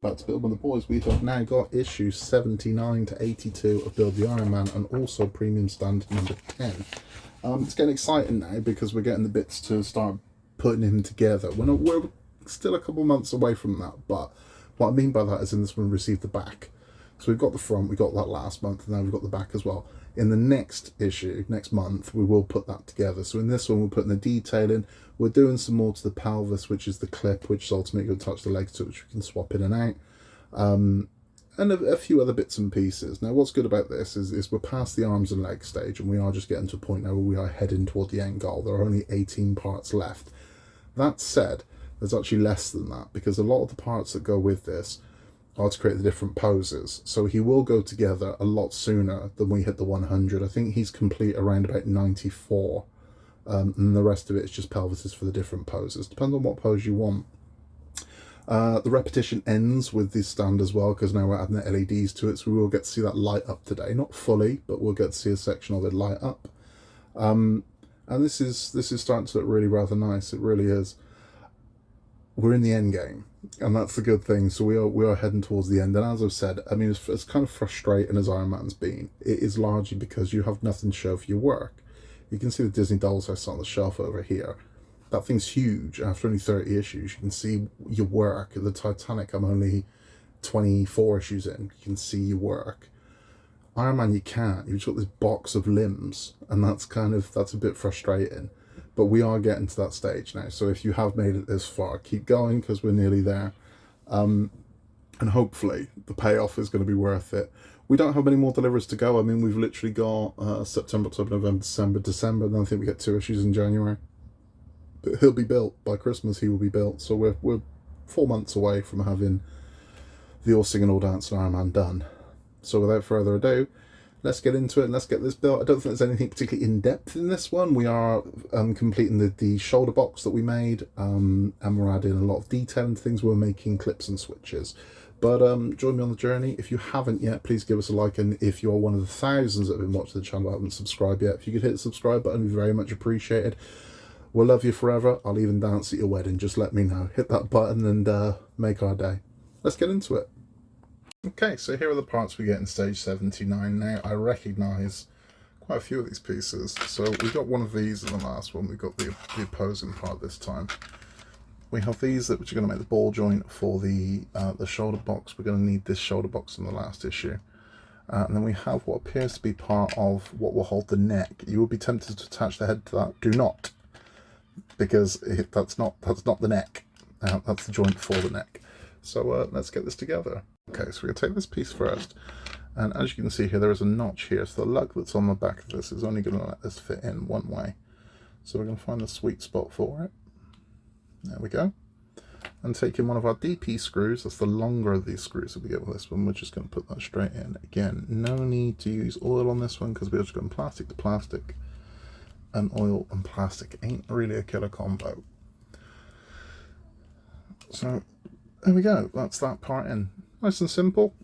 Back to Build with the Boys, we have now got issues 79 to 82 of Build the Ironman and also Premium Standard number 10. It's getting exciting now because we're getting the bits to start putting him together. We're still a couple months away from that, but what I mean by that is in this one we received the back. So we've got the front, we got that last month, and now we've got the back as well. In the next issue, next month, we will put that together. So in this one, we're putting the detail in. We're doing some more to the pelvis, which is the clip, which is ultimately going to touch the legs to it, which we can swap in and out. And a few other bits and pieces. Now, what's good about this is we're past the arms and legs stage, and we are just getting to a point now where we are heading toward the end goal. There are only 18 parts left. That said, there's actually less than that, because a lot of the parts that go with this are to create the different poses. So he will go together a lot sooner than we hit the 100. I think he's complete around about 94. And the rest of it is just pelvises for the different poses. Depends on what pose you want. The repetition ends with this stand as well, because now we're adding the LEDs to it, so we will get to see that light up today. Not fully, but we'll get to see a section of it light up. And this is starting to look really rather nice. It really is. We're in the end game, and that's the good thing. So we are heading towards the end. And as I've said, I mean, it's kind of frustrating as Iron Man's been. It is largely because you have nothing to show for your work. You can see the Disney Dolls house on the shelf over here. That thing's huge. After only 30 issues, you can see your work. The Titanic, I'm only 24 issues in. You can see your work. Iron Man, you can't. You've just got this box of limbs, and that's a bit frustrating. But we are getting to that stage now. So if you have made it this far, keep going, because we're nearly there. And hopefully the payoff is going to be worth it. We don't have many more deliveries to go. I mean, we've literally got September, October, November, December. Then I think we get 2 issues in January. But he'll be built. By Christmas, he will be built. So we're 4 months away from having the All Sing and All Dance and Iron Man done. So without further ado, let's get into it and let's get this built. I don't think there's anything particularly in-depth in this one. We are completing the shoulder box that we made, and we're adding a lot of detail into things. We're making clips and switches. But join me on the journey. If you haven't yet, please give us a like, and if you're one of the thousands that have been watching the channel and haven't subscribed yet, if you could hit the subscribe button, it would be very much appreciated. We'll love you forever. I'll even dance at your wedding. Just let me know. Hit that button and make our day. Let's get into it. Okay, so here are the parts we get in stage 79 now. I recognise quite a few of these pieces. So we got one of these in the last one. We got the opposing part this time. We have these which are going to make the ball joint for the shoulder box. We're going to need this shoulder box in the last issue. And then we have what appears to be part of what will hold the neck. You will be tempted to attach the head to that. Do not, because that's not the neck. That's the joint for the neck. So let's get this together. Okay, so we're going to take this piece first, and as you can see here, there is a notch here, so the lug that's on the back of this is only going to let this fit in one way. So we're going to find the sweet spot for it. There we go. And taking one of our DP screws, that's the longer of these screws that we get with this one, we're just going to put that straight in. Again, no need to use oil on this one, because we're just going plastic to plastic, and oil and plastic ain't really a killer combo. So there we go, that's that part in. Nice and simple.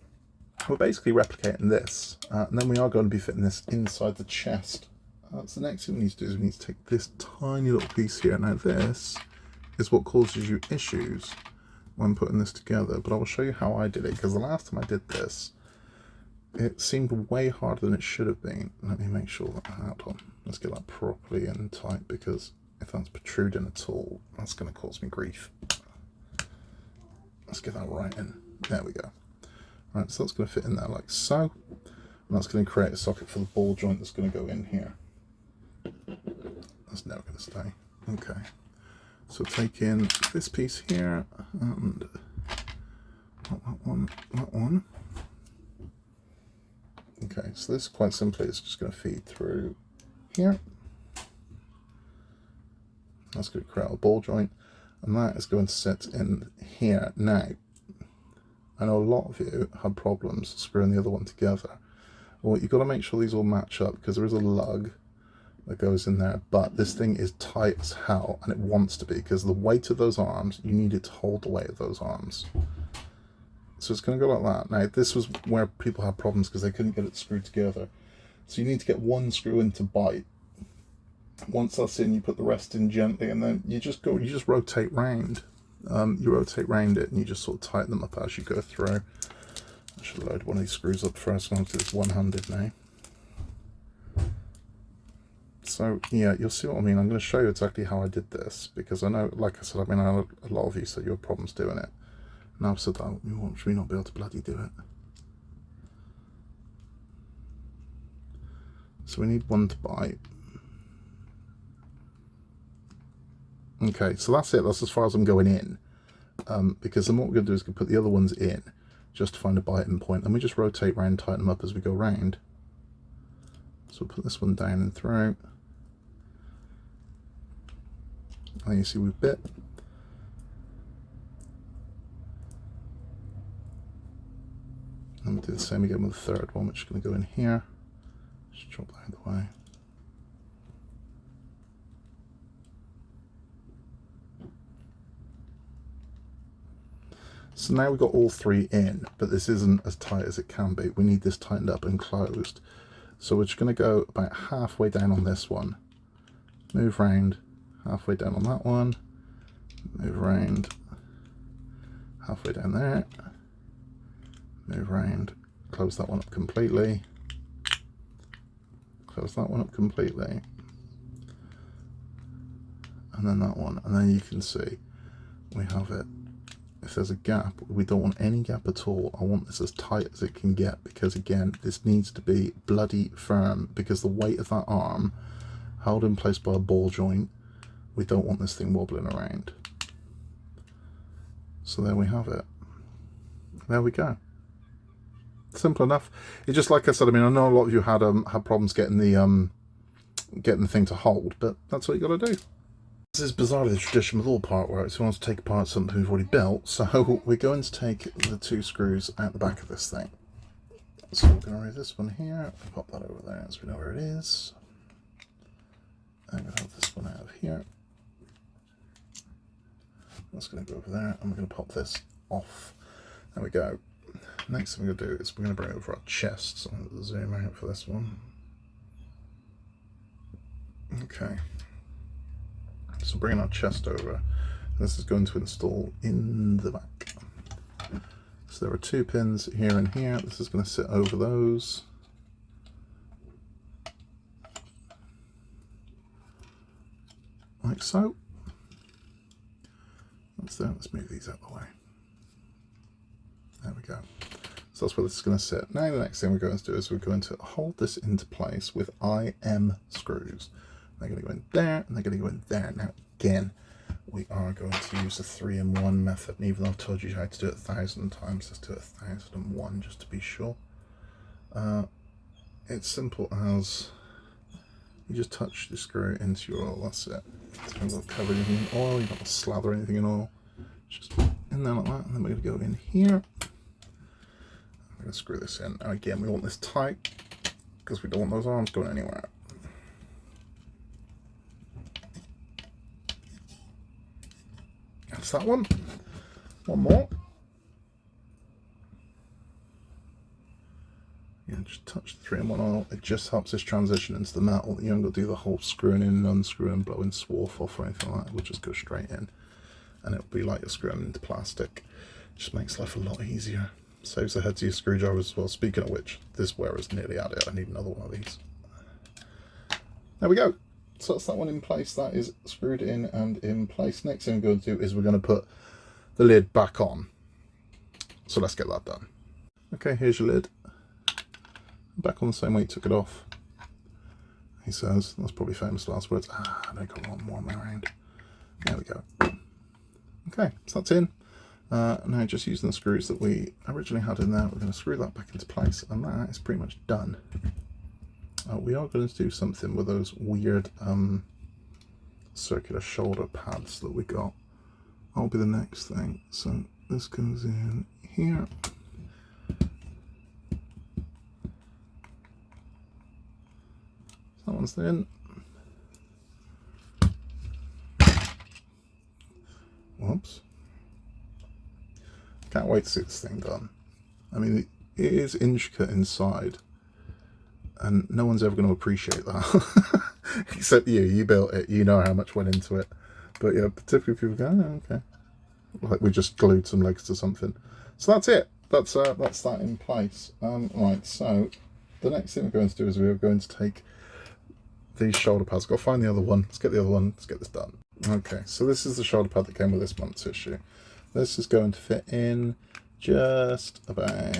We're basically replicating this, and then we are going to be fitting this inside the chest. So the next thing we need to do is we need to take this tiny little piece here. Now this is what causes you issues when putting this together, but I will show you how I did it, because the last time I did this, it seemed way harder than it should have been. Let me make sure that, hold on, let's get that properly in tight, because if that's protruding at all, that's going to cause me grief. Let's get that right in. There we go. Right, so that's going to fit in there like so. And that's going to create a socket for the ball joint that's going to go in here. That's never going to stay. Okay. So take in this piece here, and not that one, that one. Okay, so this quite simply is just going to feed through here. That's going to create a ball joint, and that is going to sit in here. Now, I know a lot of you had problems screwing the other one together. Well, you've got to make sure these all match up, because there is a lug that goes in there, but this thing is tight as hell, and it wants to be, because the weight of those arms, you need it to hold the weight of those arms. So it's going to go like that. Now, this was where people had problems because they couldn't get it screwed together. So you need to get one screw in to bite. Once that's in, you put the rest in gently, and then you just rotate round. you rotate round it and you just sort of tighten them up as you go through. I should load one of these screws up first. I'm going to do this one-handed now. So yeah, you'll see what I mean. I'm going to show you exactly how I did this, because I know, like I said, I mean, I know a lot of you said you had problems doing it. And I've said that, should we not be able to bloody do it? So we need one to bite. Okay, so that's it. That's as far as I'm going in. Because then what we're going to do is put the other ones in, just to find a biting point. And we just rotate round, tighten them up as we go round. So we'll put this one down and through. And you see we've bit. And we'll do the same again with the third one, which is going to go in here. Just drop that out of the way. So now we've got all three in, but this isn't as tight as it can be. We need this tightened up and closed. So we're just going to go about halfway down on this one, move round, halfway down on that one, move round, halfway down there, move round, close that one up completely, close that one up completely, and then that one, and then you can see we have it. If there's a gap, we don't want any gap at all. I want this as tight as it can get, because again, this needs to be bloody firm, because the weight of that arm held in place by a ball joint, we don't want this thing wobbling around. So there we have it. There we go. Simple enough. It's just like I said, I mean, I know a lot of you had problems getting the thing to hold, but that's what you got to do. This is bizarrely the tradition with all part work, so we want to take apart something we've already built, so we're going to take the two screws out the back of this thing. So we're going to remove this one here, pop that over there so we know where it is. I'm going to have this one out of here. That's going to go over there, and we're going to pop this off. There we go. Next thing we're going to do is we're going to bring it over our chest, so I'm going to zoom out for this one. Okay. So bringing our chest over, this is going to install in the back. So there are two pins here and here. This is going to sit over those. Like so. That's there. Let's move these out of the way. There we go. So that's where this is going to sit. Now the next thing we're going to do is we're going to hold this into place with IM screws. They're going to go in there, and they're going to go in there. Now, again, we are going to use the 3-in-1 method. And even though I've told you how to do it 1,000 times, let's do it 1,001 just to be sure. It's simple as you just touch the screw into your oil. That's it. So I'm not cover anything in oil. You don't want to slather anything in oil. Just in there like that, and then we're going to go in here. I'm going to screw this in. Now, again, we want this tight because we don't want those arms going anywhere. That's that one. One more. Yeah, just touch the 3-in-1 oil. It just helps this transition into the metal. You don't got to do the whole screwing in and unscrewing, blowing swarf off or anything like that. We'll just go straight in, and it'll be like you're screwing into plastic. Just makes life a lot easier. Saves the heads of your screwdrivers as well. Speaking of which, this wear is nearly at it. I need another one of these. There we go. So that's that one in place. That is screwed in and in place. Next thing we're going to do is we're going to put the lid back on. So let's get that done. Okay, here's your lid. Back on the same way you took it off. He says, that's probably famous last words. I got one more on my round. There we go. Okay, so that's in. Now just using the screws that we originally had in there, we're going to screw that back into place, and that is pretty much done. We are going to do something with those weird circular shoulder pads that we got. That'll be the next thing. So this goes in here. That one's in. Whoops. Can't wait to see this thing done. I mean, it is intricate inside, and no one's ever going to appreciate that. Except you built it, you know how much went into it. But yeah, typically people go, oh, okay. like we just glued some legs to something. So that's it. That's that in place. Right, so the next thing we're going to do is we're going to take these shoulder pads. Go find the other one. Let's get the other one. Let's get this done. Okay, so this is the shoulder pad that came with this month's issue. This is going to fit in just about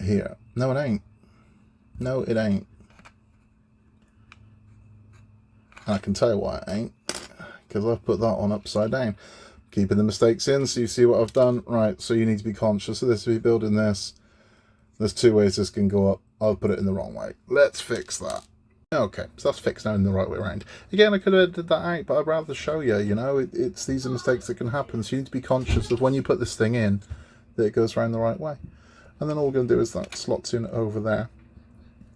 here. No, it ain't. No, it ain't. And I can tell you why it ain't, because I've put that on upside down. Keeping the mistakes in so you see what I've done. Right, so you need to be conscious of this. If you're building this, there's two ways this can go up. I've put it in the wrong way. Let's fix that. Okay, so that's fixed now in the right way around. Again, I could have did that out, but I'd rather show you, you know, these are mistakes that can happen. So you need to be conscious of when you put this thing in, that it goes around the right way. And then all we're going to do is that slots in over there.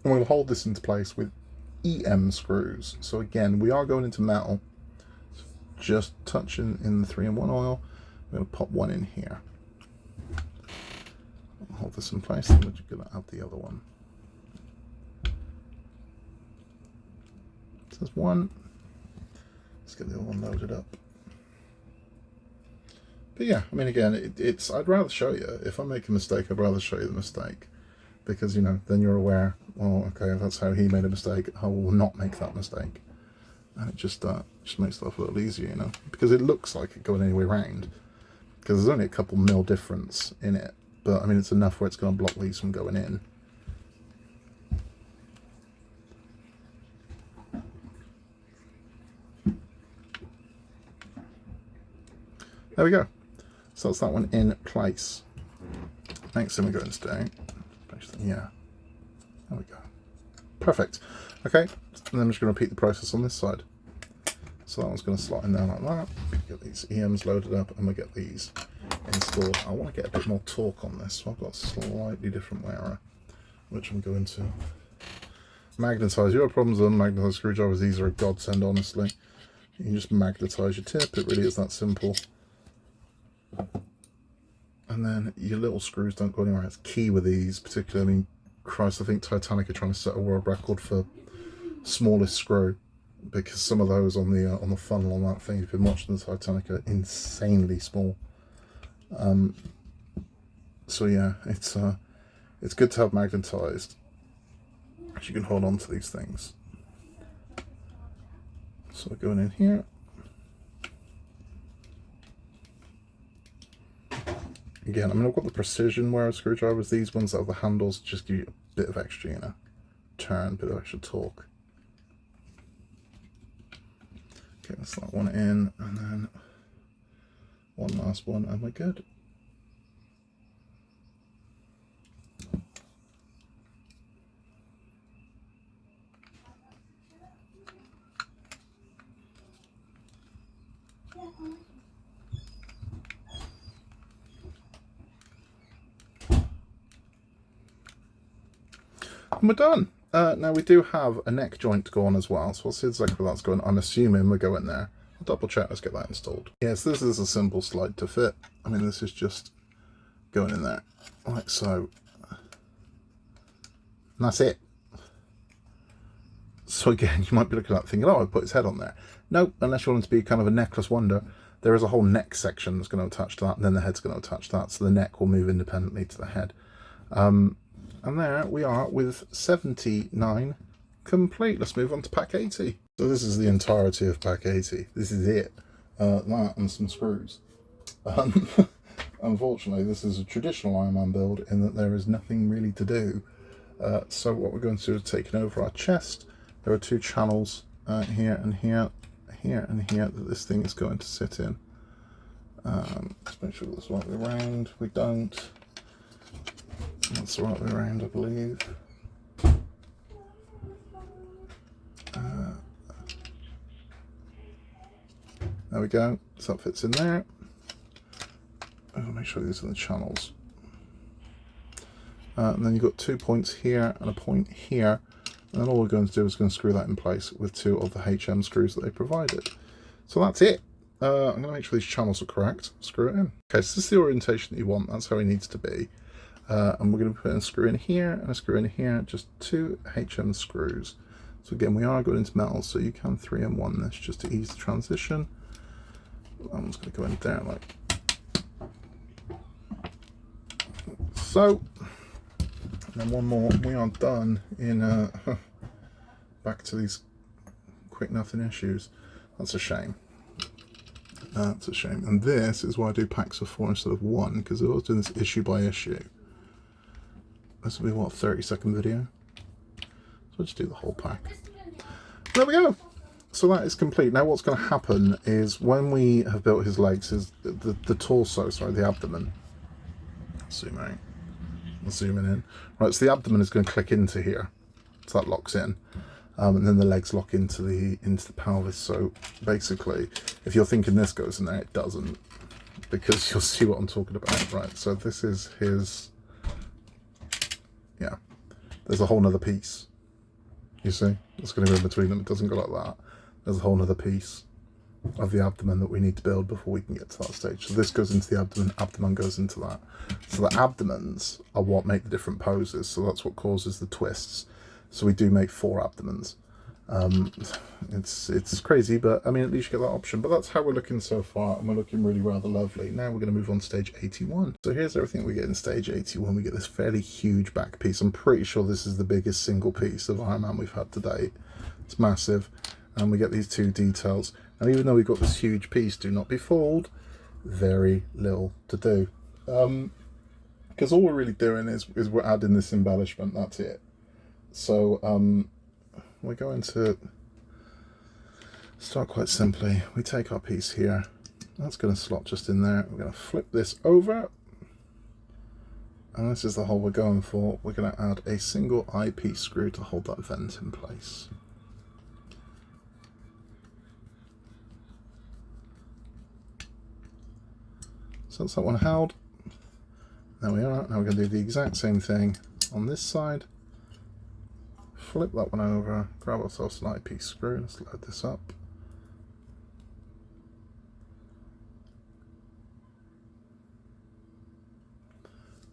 And we're going to hold this into place with EM screws. So again, we are going into metal. Just touching in the 3-in-1 oil. I'm going to pop one in here. Hold this in place, and we're going to add the other one. So there's one. Let's get the other one loaded up. But yeah, I mean, again, I'd rather show you. If I make a mistake, I'd rather show you the mistake. Because, you know, then you're aware, well, okay, if that's how he made a mistake, I will not make that mistake. And it just makes life a little easier, you know, because it looks like it going any way around. Because there's only a couple mil difference in it, but I mean it's enough where it's going to block these from going in. There we go. So that's that one in place. Next thing we're going to do, yeah, there we go. Perfect. Okay, and then I'm just going to repeat the process on this side. So that one's going to slot in there like that. Get these EMs loaded up and we get these installed. I want to get a bit more torque on this, so I've got a slightly different wearer, which I'm going to magnetize. Your problems with unmagnetized screwdrivers, these are a godsend, honestly. You can just magnetize your tip, it really is that simple. And then your little screws don't go anywhere. It's key with these, particularly, I mean, Christ, I think Titanic are trying to set a world record for smallest screw, because some of those on the funnel on that thing, if you've been watching the Titanic, are insanely small. So yeah, it's good to have magnetized, because you can hold on to these things. So we're going in here. Again, I mean, I've got the precision wear screwdrivers. These ones that have the handles just give you a bit of extra, you know, turn, a bit of extra torque. Okay, let's slot one in, and then one last one, and we're good. And we're done. Now we do have a neck joint to go on as well, so we'll see exactly where that's going. I'm assuming we're going there. I'll double check, let's get that installed. Yes, this is a simple slide to fit. I mean, this is just going in there, like so. And that's it. So again, you might be looking at that thinking, oh, I put his head on there. No, unless you want it to be kind of a necklace wonder, there is a whole neck section that's going to attach to that, and then the head's going to attach to that, so the neck will move independently to the head. And there we are with 79 complete. Let's move on to pack 80. So this is the entirety of pack 80. This is it. That and some screws. Unfortunately, this is a traditional Ironman build in that there is nothing really to do. So what we're going to do is taking over our chest. There are two channels here and here, here and here that this thing is going to sit in. Let's make sure that's the right way around. We don't. That's the right way around, I believe. There we go. So that fits in there. I'll make sure these are the channels. And then you've got 2 points here and a point here. And then all we're going to do is going to screw that in place with 2 of the HM screws that they provided. So that's it. I'm going to make sure these channels are correct. Screw it in. Okay, so this is the orientation that you want. That's how it needs to be. And we're going to put a screw in here and a screw in here, just 2 HM screws. So again, we are going into metal, so you can 3-in-1 this just to ease the transition. That one's going to go in there like so. And then one more. We are done in back to these quick nothing issues. That's a shame. That's a shame. And this is why I do packs of 4 instead of 1, because if I was doing this issue by issue, this would be what, 30-second video? So I'll just do the whole pack. There we go. So that is complete. Now what's going to happen is when we have built his legs, is the torso, sorry, the abdomen. Zoom out. Zooming in. Right, so the abdomen is going to click into here. So that locks in. And then the legs lock into the pelvis. So basically, if you're thinking this goes in there, it doesn't, because you'll see what I'm talking about. Right, so this is his, yeah, there's a whole nother piece. You see, it's going to go in between them. It doesn't go like that. There's a whole nother piece of the abdomen that we need to build before we can get to that stage. So this goes into the abdomen goes into that. So the abdomens are what make the different poses. So that's what causes the twists. So we do make 4 abdomens. It's crazy, but I mean, at least you get that option. But that's how we're looking so far, and we're looking really rather lovely. Now we're going to move on to stage 81. So here's everything we get in stage 81. We get this fairly huge back piece. I'm pretty sure this is the biggest single piece of Ironman we've had to date. It's massive. And we get these 2 details. And even though we've got this huge piece, do not be fooled, very little to do. Because all we're really doing is we're adding this embellishment, that's it. So we're going to start quite simply. We take our piece here, that's going to slot just in there. We're going to flip this over, and this is the hole we're going for. We're going to add a single eyepiece screw to hold that vent in place. So that's that one held. There we are. Now we're going to do the exact same thing on this side. Flip that one over, grab ourselves an eyepiece screw, let's load this up.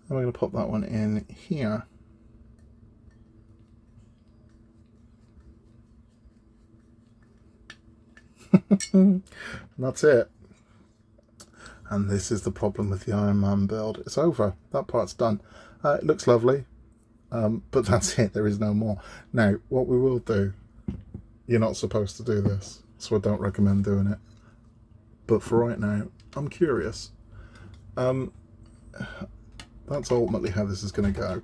And we're going to pop that one in here. And that's it. And this is the problem with the Ironman build. It's over. That part's done. It looks lovely. But that's it, there is no more. Now, what we will do, you're not supposed to do this, so I don't recommend doing it. But for right now, I'm curious. That's ultimately how this is going to go.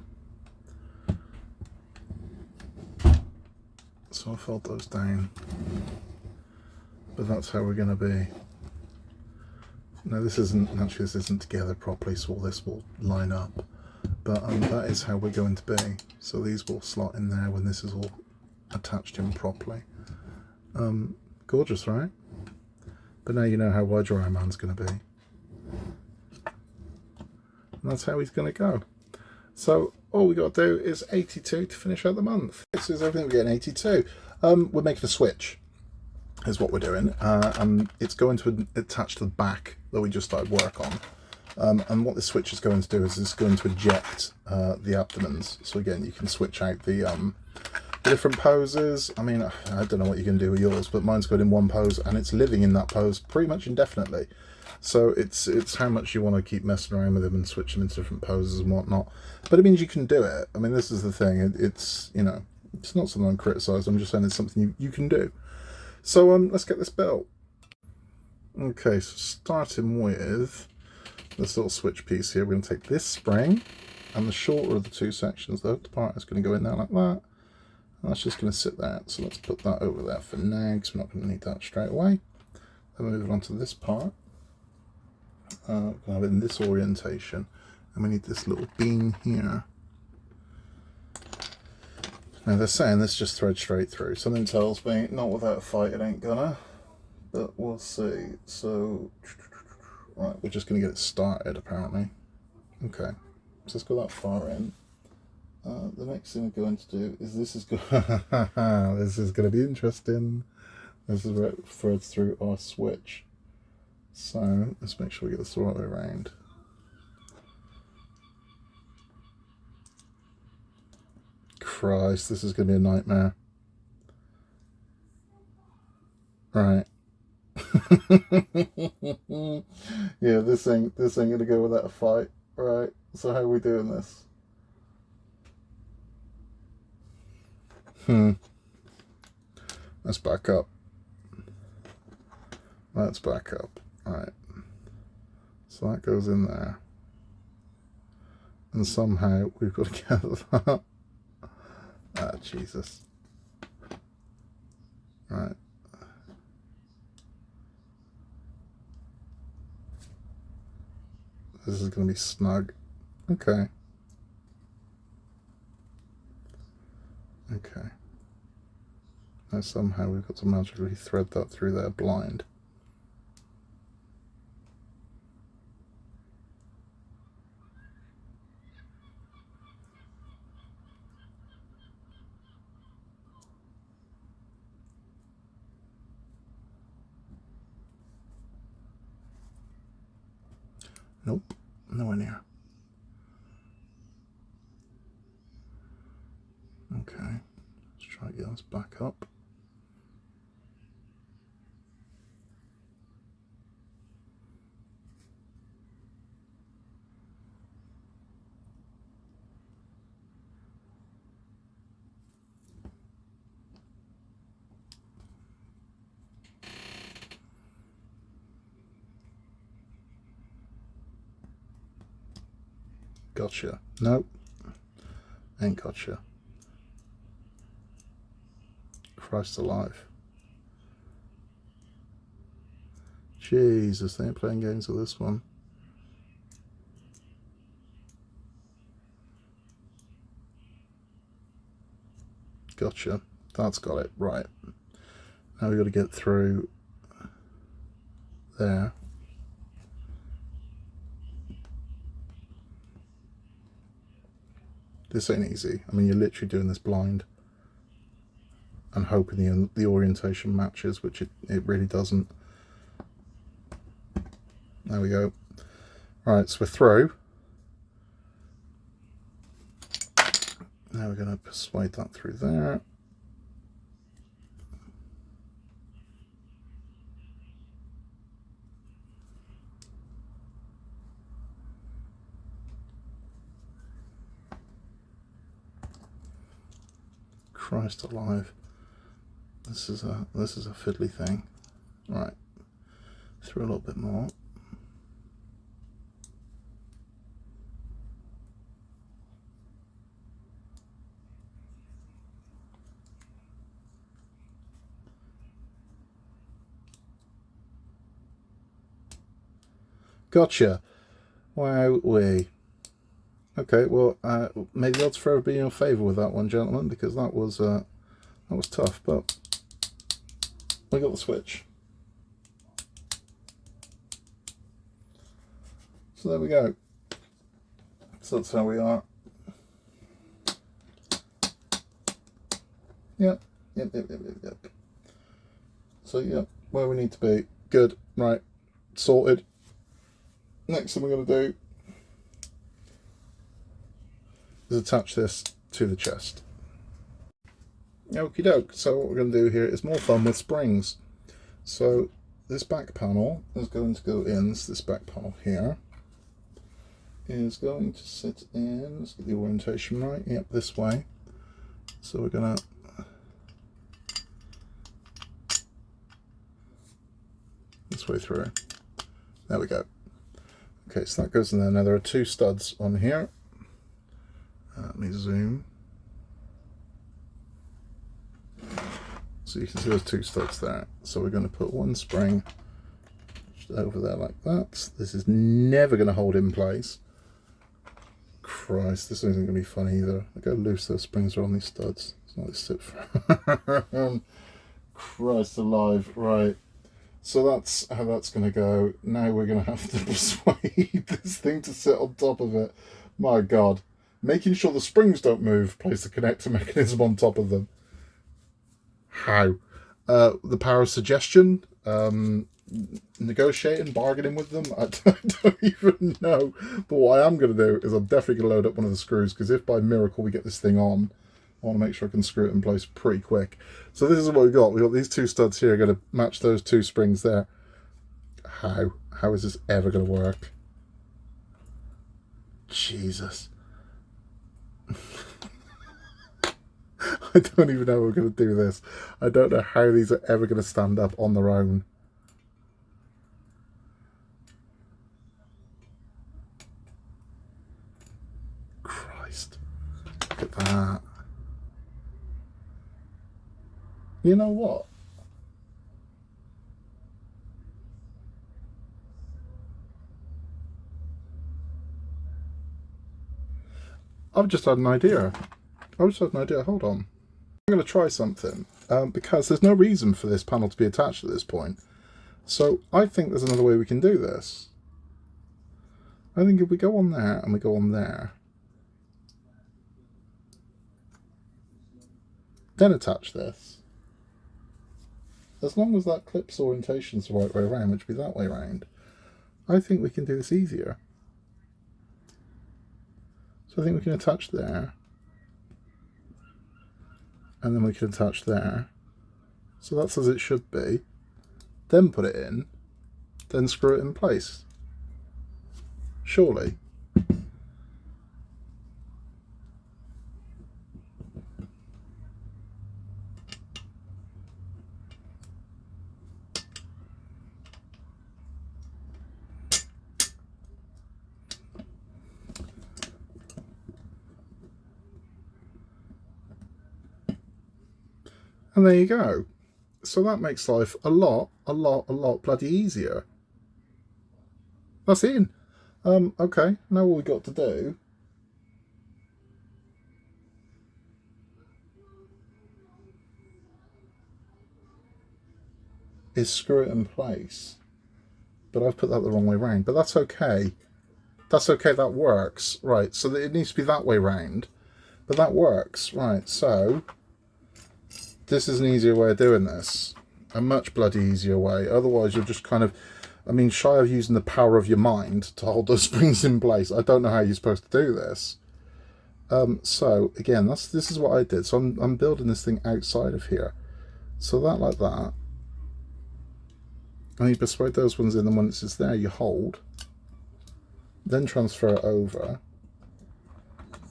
So I'll fold those down. But that's how we're going to be. Now this isn't together properly, so all this will line up. But that is how we're going to be. So these will slot in there when this is all attached in properly. Gorgeous, right? But now you know how wide your Ironman's going to be. And that's how he's going to go. So all we got to do is 82 to finish out the month. This is everything we get in 82. We're making a switch, is what we're doing. And it's going to attach to the back that we just started work on. And what this switch is going to do is it's going to eject the abdomens. So again, you can switch out the different poses. I mean, I don't know what you can do with yours, but mine's got in one pose and it's living in that pose pretty much indefinitely. So it's how much you want to keep messing around with them and switch them into different poses and whatnot. But it means you can do it. I mean, this is the thing. It's, you know, it's not something I'm criticising. I'm just saying it's something you can do. So let's get this built. Okay, so starting with this little switch piece here, we're going to take this spring and the shorter of the 2 sections, the hooked part is going to go in there like that. And that's just going to sit there. So let's put that over there for now because we're not going to need that straight away. Then moving on to this part. We're going to have it in this orientation. And we need this little beam here. Now they're saying this just threads straight through. Something tells me, not without a fight, it ain't gonna. But we'll see. So, right, we're just going to get it started apparently. Okay, so let's go that far in. The next thing we're going to do is this is this is going to be interesting. This is where it threads through our switch. So let's make sure we get this the right way around. Christ, this is going to be a nightmare. Right. Yeah, this ain't gonna go without a fight. Right, so how are we doing this? Let's back up. Let's back up. Alright. So that goes in there. And somehow we've got to get that. Ah, Jesus. Right. This is going to be snug. Okay. Okay. Now somehow we've got to magically thread that through there blind. Nope, nowhere near. Okay, let's try to get this back up. Gotcha. Nope. Ain't gotcha. Christ alive. Jesus, they ain't playing games with this one. Gotcha. That's got it. Right. Now we've got to get through there. This ain't easy. I mean, you're literally doing this blind and hoping the orientation matches, which it really doesn't. There we go. Right, so we're through. Now we're going to persuade that through there. Christ alive. This is a fiddly thing. Right. Through a little bit more. Gotcha. Wowee. Okay, well, may the odds forever be in your favour with that one, gentlemen, because that was tough, but we got the switch. So there we go. So that's how we are. Yep. So yeah, where we need to be. Good. Right. Sorted. Next thing we're going to do is attach this to the chest. Okie doke. So what we're going to do here is more fun with springs. So this back panel is going to go in. This back panel here is going to sit in. Let's get the orientation right. Yep, this way. So we're going to this way through. There we go. Okay, so that goes in there. Now there are two studs on here. Let me zoom. So you can see those two studs there. So we're going to put one spring just over there like that. This is never going to hold in place. Christ, this isn't going to be fun either. Look how loose those springs are on these studs. It's not this sit for Christ alive. Right. So that's how that's going to go. Now we're going to have to persuade this thing to sit on top of it. My God. Making sure the springs don't move. Place the connector mechanism on top of them. How? The power of suggestion. Negotiating, bargaining with them. I don't even know. But what I am going to do is I'm definitely going to load up one of the screws, because if by miracle we get this thing on, I want to make sure I can screw it in place pretty quick. So this is what we've got. We've got these two studs here going to match those two springs there. How is this ever going to work? Jesus. I don't even know how we're going to do this. I don't know how these are ever going to stand up on their own. Christ. Look at that. You know what? I've just had an idea. Hold on. I'm going to try something because there's no reason for this panel to be attached at this point. So I think there's another way we can do this. I think if we go on there and we go on there, then attach this. As long as that clip's orientation is the right way around, which would be that way around, I think we can do this easier. So I think we can attach there, and then we can attach there. So that's as it should be. Then put it in, then screw it in place. Surely. And there you go. So that makes life a lot bloody easier. That's in. Okay, now all we've got to do is screw it in place. But I've put that the wrong way round. But that's okay. That's okay, that works. Right, so it needs to be that way round. But that works. Right, so this is an easier way of doing this. A much bloody easier way. Otherwise you're just kind of, I mean, shy of using the power of your mind to hold those springs in place. I don't know how you're supposed to do this. So again, this is what I did. So I'm building this thing outside of here. So that like that. And you persuade those ones in, and once it's there, you hold. Then transfer it over.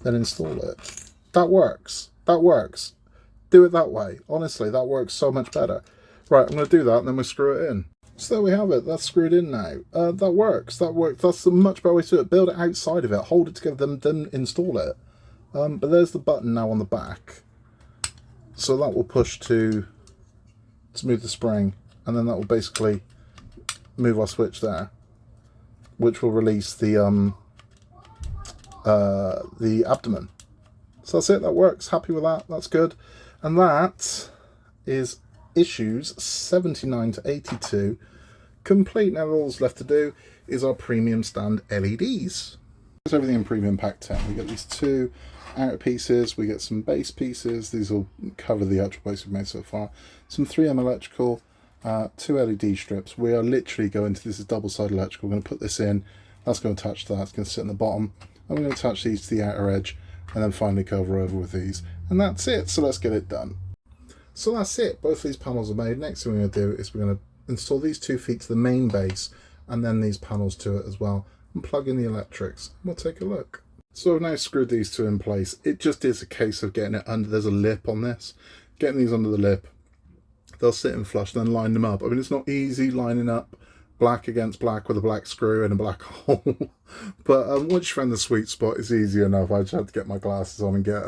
Then install it. That works. That works. Do it that way. Honestly, that works so much better. Right, I'm going to do that, and then we screw it in. So there we have it. That's screwed in now. That works. That works. That's a much better way to do it. Build it outside of it. Hold it together, then install it. But there's the button now on the back. So that will push to move the spring, and then that will basically move our switch there, which will release the abdomen. So that's it. That works. Happy with that. That's good. And that is issues 79 to 82 complete. Now all that's left to do is our premium stand LEDs. There's everything in premium pack 10. We get these two outer pieces, we get some base pieces. These will cover the actual base we've made so far. Some 3M electrical, two LED strips. We are literally going to, this is double-sided electrical. We're going to put this in, that's going to attach to that, it's going to sit in the bottom. And we're going to attach these to the outer edge and then finally cover over with these. And that's it, so let's get it done. So that's it, both of these panels are made. Next thing we're going to do is we're going to install these 2 feet to the main base and then these panels to it as well, and plug in the electrics. We'll take a look. So I've now screwed these two in place. It just is a case of getting it under, there's a lip on this, getting these under the lip. They'll sit in flush, then line them up. I mean, it's not easy lining up black against black with a black screw and a black hole. But once you find the sweet spot, it's easy enough. I just had to get my glasses on and get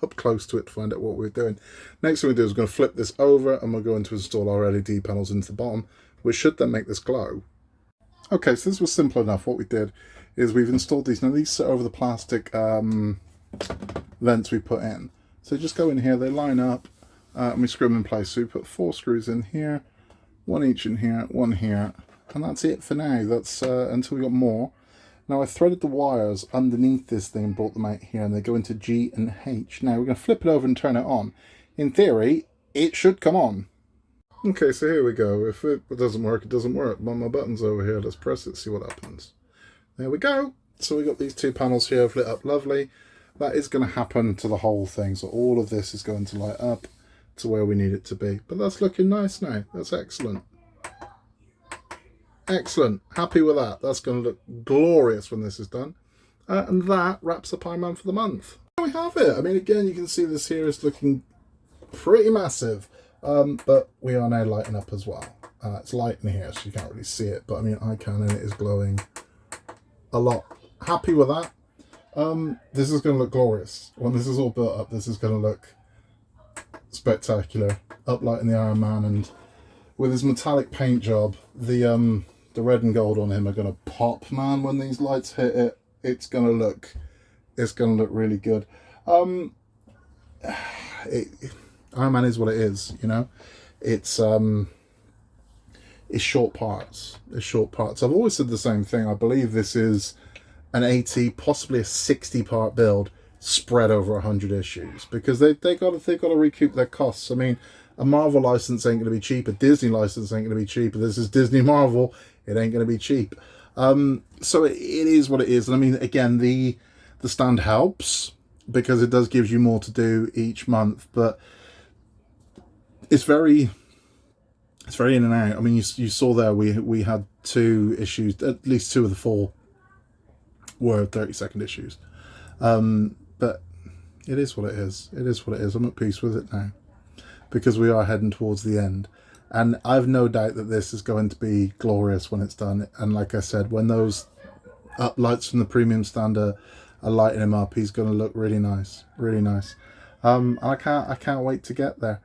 up close to it to find out what we're doing. Next thing we do is we're going to flip this over and we're going to install our LED panels into the bottom, which should then make this glow. Okay, so this was simple enough. What we did is we've installed these. Now these sit over the plastic vents we put in. So just go in here, they line up, and we screw them in place. So we put 4 screws in here, 1 each in here, 1 here, and that's it for now. That's until we got more. Now I threaded the wires underneath this thing and brought them out here, and they go into G and H. Now we're going to flip it over and turn it on. In theory, it should come on. Okay, so here we go. If it doesn't work, it doesn't work. But my button's over here. Let's press it, see what happens. There we go. So we got these 2 panels here lit up lovely. That is going to happen to the whole thing. So all of this is going to light up to where we need it to be. But that's looking nice now. That's excellent. Excellent. Happy with that. That's going to look glorious when this is done. And that wraps up Ironman for the month. There we have it. I mean, again, you can see this here is looking pretty massive. But we are now lighting up as well. It's light in here, so you can't really see it. But, I mean, I can, and it is glowing a lot. Happy with that. This is going to look glorious. When this is all built up, this is going to look spectacular. Uplighting the Ironman, and with his metallic paint job, the red and gold on him are going to pop, man. When these lights hit it, it's going to look really good. Ironman is what it is, you know. It's short parts. It's short parts. I've always said the same thing. I believe this is an 80, possibly a 60-part build spread over 100 issues, because they got to recoup their costs. I mean, a Marvel license ain't going to be cheap. A Disney license ain't going to be cheap. This is Disney Marvel. It ain't going to be cheap. So it is what it is. And I mean, again, the stand helps because it does give you more to do each month, but it's very in and out. I mean, you saw there we had 2 issues, at least 2 of the 4 were 30-second issues. But it is what it is. It is what it is. I'm at peace with it now, because we are heading towards the end. And I've no doubt that this is going to be glorious when it's done. And like I said, when those uplights from the premium stand are lighting him up, he's going to look really nice, really nice. I can't wait to get there.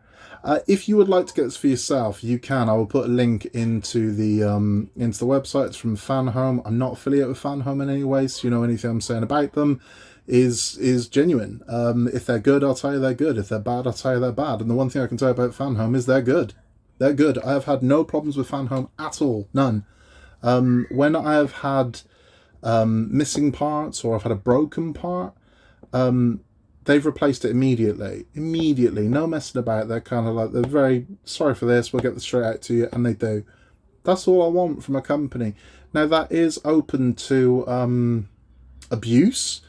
If you would like to get this for yourself, you can. I will put a link into the website. It's from Fanhome. I'm not affiliated with Fanhome in any way, so you know anything I'm saying about them is genuine. If they're good, I'll tell you they're good. If they're bad, I'll tell you they're bad. And the one thing I can tell you about Fanhome is they're good. They're good. I have had no problems with Fanhome at all. None. When I have had missing parts, or I've had a broken part, they've replaced it immediately. No messing about. They're kind of like, they're very sorry for this, we'll get this straight out to you, and they do. That's all I want from a company. Now, that is open to abuse,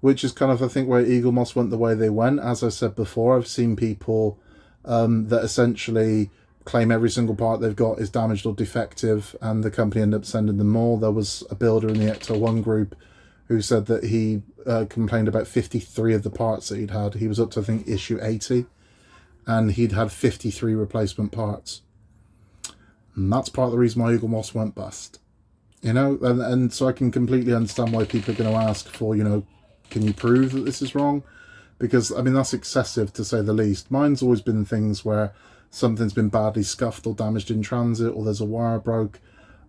which is kind of, I think, where Eagle Moss went the way they went. As I said before, I've seen people that essentially claim every single part they've got is damaged or defective, and the company ended up sending them more. There was a builder in the Ecto1 group who said that he complained about 53 of the parts that he'd had. He was up to, I think, issue 80, and he'd had 53 replacement parts. And that's part of the reason why Eagle Moss went bust. You know, and so I can completely understand why people are going to ask for, you know, can you prove that this is wrong? Because, I mean, that's excessive to say the least. Mine's always been things where something's been badly scuffed or damaged in transit, or there's a wire broke.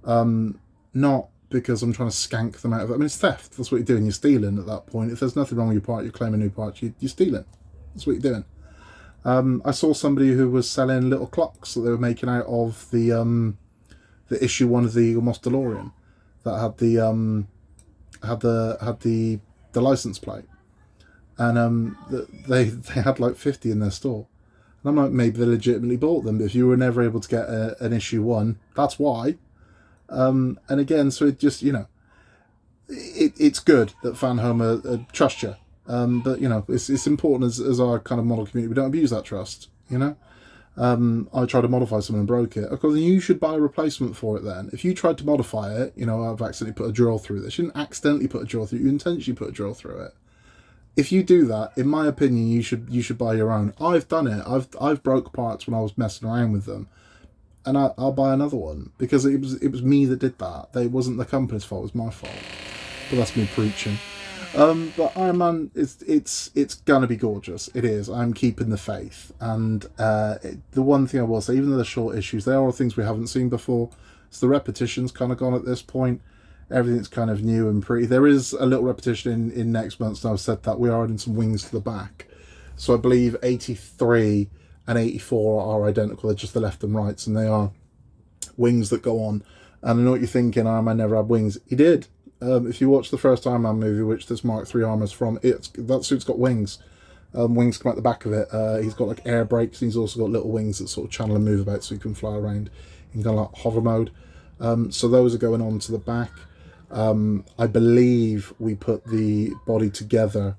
Not because I'm trying to skank them out of it. I mean, it's theft. That's what you're doing. You're stealing at that point. If there's nothing wrong with your part, you're claiming a new part, you're stealing. That's what you're doing. I saw somebody who was selling little clocks that they were making out of the issue 1 of the Eagle Moss DeLorean that had the license plate, and they had like 50 in their store. And I'm like, maybe they legitimately bought them, but if you were never able to get an issue 1, that's why. And again, so it just, you know, it's good that Fanhome trust you. But, you know, it's important as our kind of model community, we don't abuse that trust, you know. I tried to modify something and broke it. Of course, you should buy a replacement for it then. If you tried to modify it, you know, I've accidentally put a drill through this. You didn't accidentally put a drill through it, you intentionally put a drill through it. If you do that, in my opinion, you should buy your own. I've done it. I've broke parts when I was messing around with them, and I'll buy another one, because it was me that did that. It wasn't the company's fault. It was my fault. But that's me preaching. But Ironman, it's gonna be gorgeous. It is. I'm keeping the faith. And the one thing I will say, even though they're short issues, they are all things we haven't seen before. So the repetition's kind of gone at this point. Everything's kind of new and pretty. There is a little repetition in next month, and I've said that we are adding some wings to the back. So I believe 83 and 84 are identical. They're just the left and rights, and they are wings that go on. And I know what you're thinking, Iron Man never had wings. He did. If you watch the first Iron Man movie, which this Mk.3 armor's from, that suit's got wings. Wings come out the back of it. He's got like air brakes, and he's also got little wings that sort of channel and move about, so he can fly around in kind of like hover mode. So those are going on to the back. I believe we put the body together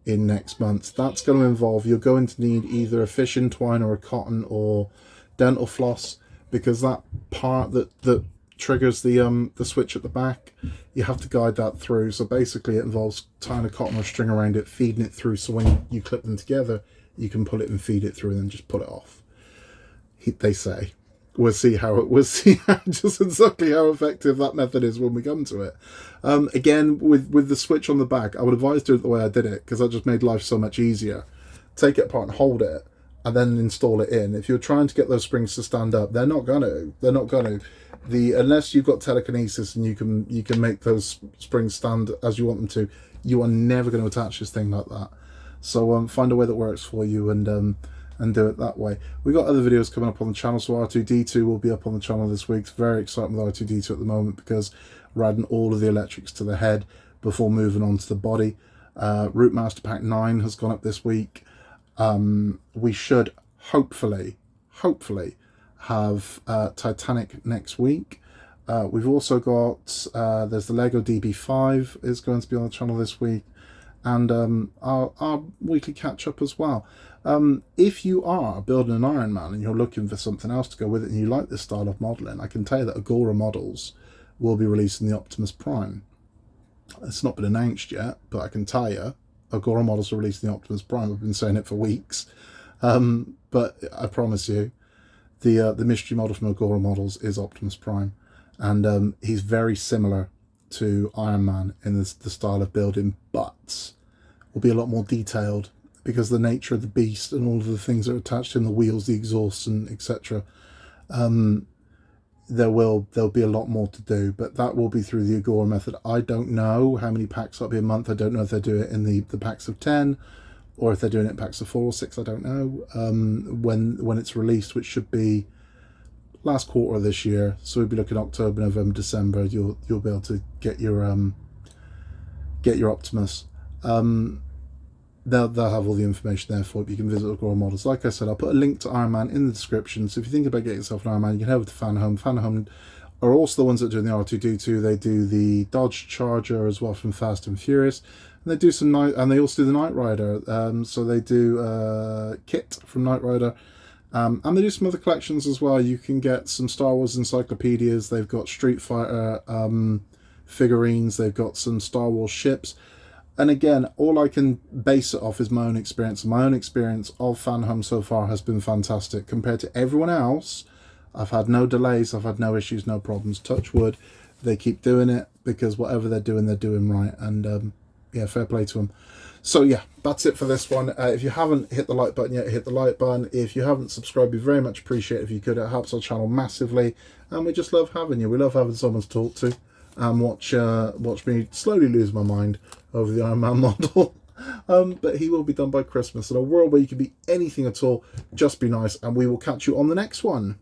in next month. That's going to involve, you're going to need either a fishing twine or a cotton or dental floss, because that part that triggers the switch at the back. You have to guide that through. So basically it involves tying a cotton or string around it, feeding it through, so when you clip them together, you can pull it and feed it through and then just pull it off. They say. We'll see just exactly how effective that method is when we come to it. Again, with the switch on the back, I would advise doing it the way I did it, because that just made life so much easier. Take it apart and hold it, and then install it in. If you're trying to get those springs to stand up, they're not gonna. Unless you've got telekinesis and you can make those springs stand as you want them to, you are never going to attach this thing like that. So find a way that works for you and do it that way. We've got other videos coming up on the channel, so R2-D2 will be up on the channel this week. It's very exciting with R2-D2 at the moment, because we're adding all of the electrics to the head before moving on to the body. Root Master Pack 9 has gone up this week. We should hopefully have Titanic next week. We've also got there's the Lego DB5 is going to be on the channel this week, and our weekly catch up as well. If you are building an Ironman and you're looking for something else to go with it, and you like this style of modelling, I can tell you that Agora Models will be releasing the Optimus Prime. It's not been announced yet, but I can tell you Agora Models are releasing the Optimus Prime. I've been saying it for weeks, but I promise you, the mystery model from Agora Models is Optimus Prime, and he's very similar to Ironman in the style of building, but will be a lot more detailed, because the nature of the beast and all of the things that are attached to him, the wheels, the exhausts, and etc. There'll be a lot more to do, but that will be through the Agora method. I don't know how many packs that'll be a month. I don't know if they do it in the packs of 10, or if they're doing it in packs of 4 or 6. I don't know. When it's released, which should be last quarter of this year, so we'll be looking October, November, December. You'll be able to get your Optimus. They'll have all the information there for it. You can visit Agora Models. Like I said, I'll put a link to Ironman in the description. So if you think about getting yourself an Ironman, you can head over to Fanhome. Fanhome are also the ones that are doing the R2-D2. They do the Dodge Charger as well from Fast and Furious, and they do some and they also do the Knight Rider. So they do Kit from Knight Rider, and they do some other collections as well. You can get some Star Wars encyclopedias. They've got Street Fighter figurines. They've got some Star Wars ships. And again, all I can base it off is my own experience. My own experience of Fanhome so far has been fantastic. Compared to everyone else, I've had no delays, I've had no issues, no problems. Touch wood, they keep doing it, because whatever they're doing right. And yeah, fair play to them. So yeah, that's it for this one. If you haven't hit the like button yet, hit the like button. If you haven't subscribed, we very much appreciate it if you could. It helps our channel massively. And we just love having you. We love having someone to talk to and watch me slowly lose my mind over the Ironman model. But he will be done by Christmas. In a world where you can be anything at all, just be nice, and we will catch you on the next one.